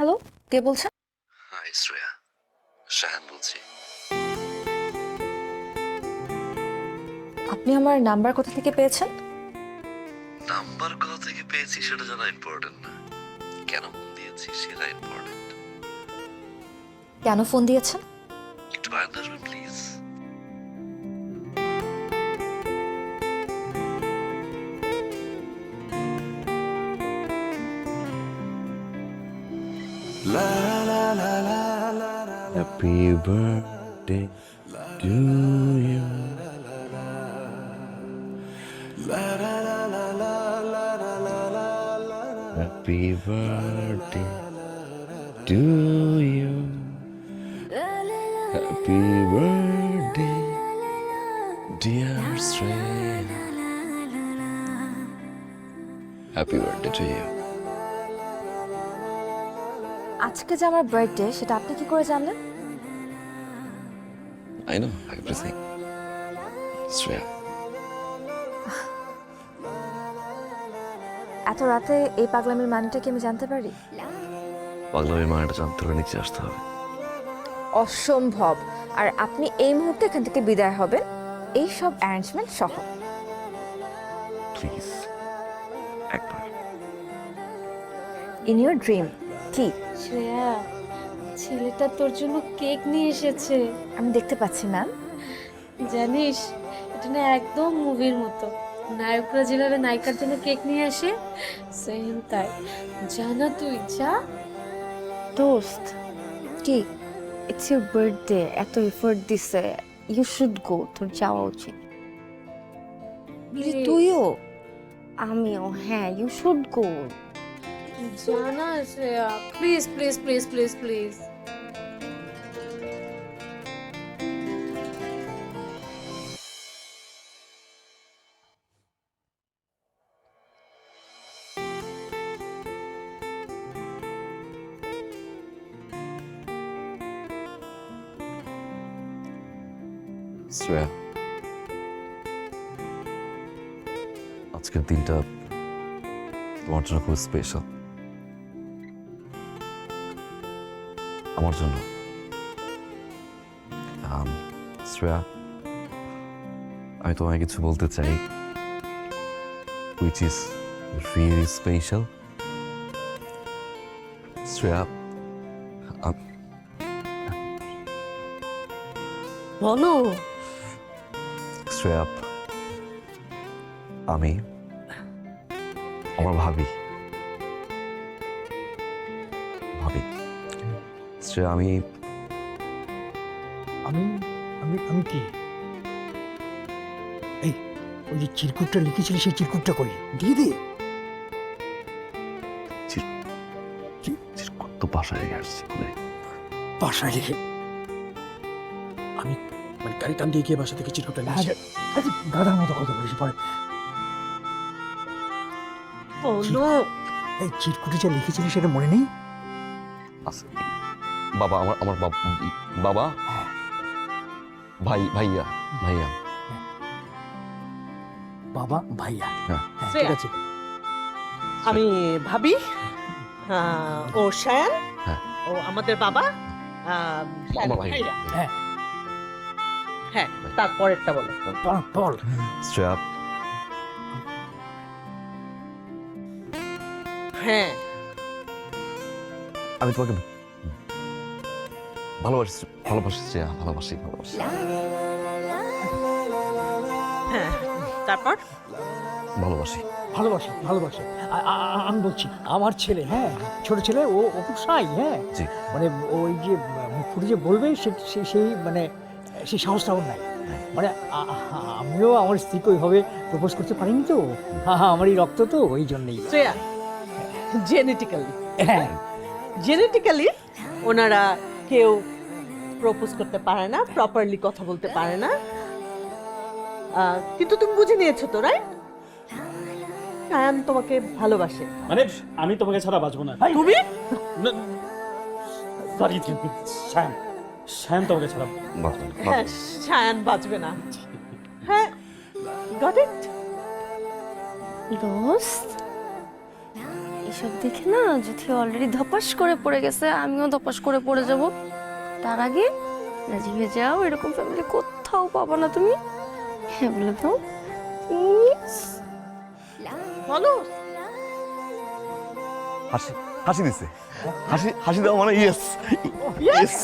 Hello, কে বলছেন? High Shreya, Shahan বলছি। আপনি আমার নাম্বার কোথা থেকে পেয়েছেন? নাম্বার কোথা থেকে পেয়েছি সেটা জানা ইম্পর্টেন্ট না, কেন ফোন দিয়েছি সেটা ইম্পর্টেন্ট। কেন ফোন দিয়েছেন? একটু বারান্দা আসবেন please. Happy birthday to you. Happy birthday to you. Happy birthday, dear Shreya. Happy birthday to you. আজকে যে আমার বার্থডে সেটা আপনি কি করে জানলেন? I know everything. Shreya. এত রাতে এই পাগলামির মানেটা কি আমি জানতে পারি? পাগলামির মানেটা জানতে হলে নিচে আসতে হবে। অসম্ভব। আর আপনি এই মুহূর্তে এখান থেকে বিদায় হবেন এই সব অ্যারেঞ্জমেন্ট সহ। প্লিজ একবার। In your dream. কি? শ্রেয়া, ছেলেটা তোর জন্য কেক নিয়ে এসেছে। আমি দেখতে পাচ্ছি ম্যাম। জানিস, এটা না একদম মুভির মতো। নায়করা যেভাবে নায়িকার জন্য কেক নিয়ে আসে, সেম তাই। জানা তুই যা। দোস্ত, কি? ইটস ইউর বার্থডে, এত এফোর্ট দিছে, ইউ শুড গো, তোর যাওয়া উচিত। তুইও? আমিও, হ্যাঁ, ইউ শুড গো। জানা Shreya, please please please please please. Shreya, আজকের দিনটা তোমার জন্য খুব স্পেশাল। আমার জন্য। শ্রেয়া, আমি তোমায় কিছু বলতে চাই, which is really special. Shreya, বলো। শ্রেয়া, আমি আমার ভাবি শ্রেয়া, আমি আমি আমি আমি কি এই ওই যে চিরকুটটা লিখেছিলি সেই চিরকুটটা কই দিয়ে দে। কত বাসায় আসছি বাসায় রেখে আমি মানে গাড়ি টান দিয়ে গিয়ে বাসা থেকে চিরকুটটা নিয়ে আসি। আচ্ছা গাধার মতো কথা বলিস পরে। বলো। এই চিরকুটে যা লিখেছিলি সেটা মনে নেই? বাবা, আমার বাবা, ভাইয়া বাবা ভাইয়া, হ্যাঁ। হ্যাঁ ঠিক আছে। আমি ভাবি, ও শায়ান, হ্যাঁ। ও আমাদের বাবা, আমার ভাই। ভাইরা। হ্যাঁ হ্যাঁ, তারপরেরটা বলো। বল। শ্রেয়া, হ্যাঁ, আমি তোমাকে ভালোবাসি শ্রেয়া, ভালোবাসি। হ্যাঁ, তারপর ভালোবাসি আমি বলছি আমার ছেলে, হ্যাঁ ছোট ছেলে, ও খুব সাই, হ্যাঁ জি। মানে ওই যে মুখ ফুটে যে বলবে সেই মানে সেই সাহসটা ওর নাই। মানে আমিও আমার স্ত্রীকে ওইভাবে প্রপোজ করতে পারিনি তো, আমার এই রক্ত তো ওই জন্যই। শ্রেয়া, হ্যাঁ জেনেটিক্যালি ওনারা কেউ প্রপোজ করতে পারে না, প্রপারলি কথা বলতে পারে না, কিন্তু তুমি বুঝে নিয়েছো তো, রাইট? শায়ান তোমাকে ভালোবাসে। মানে আমি তোমাকে ছাড়া বাঁচবো না। তুমি সরি, শ্যাম শ্যাম তোমাকে ছাড়া হ্যাঁ, শায়ান বাঁচবে না। হ্যাঁ, গট ইট। দোস্ত, এসব দেখে না যদি অলরেডি ধপাস করে পড়ে গেছে আমিও ধপাস করে পড়ে যাব। তার আগে রাজি হয়ে যাও, এরকম ফ্যামিলি কোথাও পাবো না তুমি। হ্যাঁ বলে দাও প্লিজ। বলো হাসি হাসি দিছে, হাসি হাসি দাও মানে ইয়েস Yes!